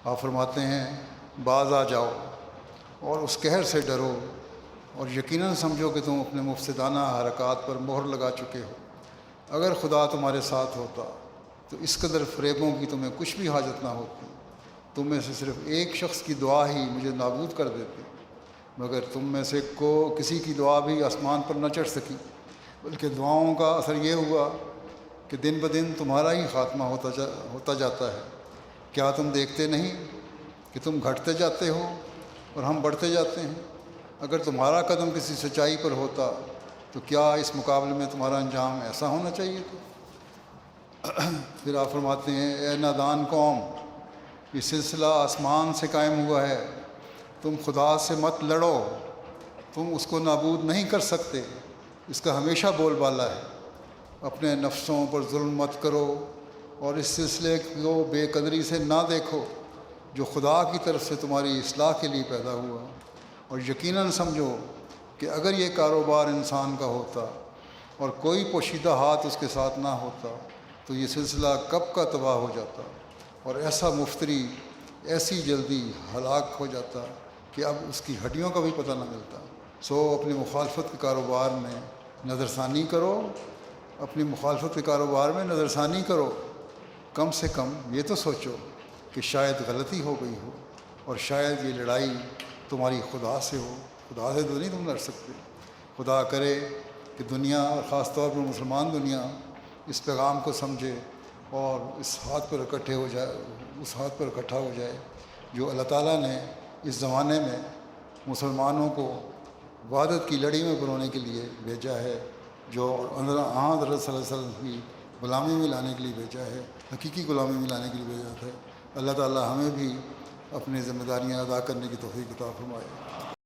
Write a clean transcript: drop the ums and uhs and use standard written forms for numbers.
آپ فرماتے ہیں باز آ جاؤ اور اس قہر سے ڈرو اور یقیناً سمجھو کہ تم اپنے مفسدانہ حرکات پر مہر لگا چکے ہو۔ اگر خدا تمہارے ساتھ ہوتا تو اس قدر فریبوں کی تمہیں کچھ بھی حاجت نہ ہوتی، تم میں سے صرف ایک شخص کی دعا ہی مجھے نابود کر دیتے، مگر تم میں سے کسی کی دعا بھی آسمان پر نہ چڑھ سکی، بلکہ دعاؤں کا اثر یہ ہوا کہ دن بدن تمہارا ہی خاتمہ ہوتا جاتا ہے۔ کیا تم دیکھتے نہیں کہ تم گھٹتے جاتے ہو اور ہم بڑھتے جاتے ہیں؟ اگر تمہارا قدم کسی سچائی پر ہوتا تو کیا اس مقابلے میں تمہارا انجام ایسا ہونا چاہیے تھا؟ پھر آپ فرماتے ہیں اے نادان قوم، یہ سلسلہ آسمان سے قائم ہوا ہے، تم خدا سے مت لڑو، تم اس کو نابود نہیں کر سکتے، اس کا ہمیشہ بول بالا ہے۔ اپنے نفسوں پر ظلم مت کرو اور اس سلسلے کو بے قدری سے نہ دیکھو جو خدا کی طرف سے تمہاری اصلاح کے لیے پیدا ہوا، اور یقیناً سمجھو کہ اگر یہ کاروبار انسان کا ہوتا اور کوئی پوشیدہ ہاتھ اس کے ساتھ نہ ہوتا تو یہ سلسلہ کب کا تباہ ہو جاتا اور ایسا مفتری ایسی جلدی ہلاک ہو جاتا کہ اب اس کی ہڈیوں کا بھی پتہ نہ ملتا۔ سو اپنی مخالفت کے کاروبار میں نظر ثانی کرو، اپنی مخالفت کے کاروبار میں نظر ثانی کرو، کم سے کم یہ تو سوچو کہ شاید غلطی ہو گئی ہو اور شاید یہ لڑائی تمہاری خدا سے ہو۔ خدا سے تو نہیں تم لڑ سکتے۔ خدا کرے کہ دنیا اور خاص طور پر مسلمان دنیا اس پیغام کو سمجھے اور اس ہاتھ پر اکٹھا ہو جائے جو اللہ تعالیٰ نے اس زمانے میں مسلمانوں کو وحدت کی لڑی میں پرونے کے لیے بھیجا ہے، جو حضرت صلی اللہ علیہ وسلم کی غلامی میں لانے کے لیے بھیجا ہے، حقیقی غلامی میں لانے کے لیے بھیجا ہے۔ اللہ تعالیٰ ہمیں بھی اپنی ذمہ داریاں ادا کرنے کی توفیق عطا فرمائے۔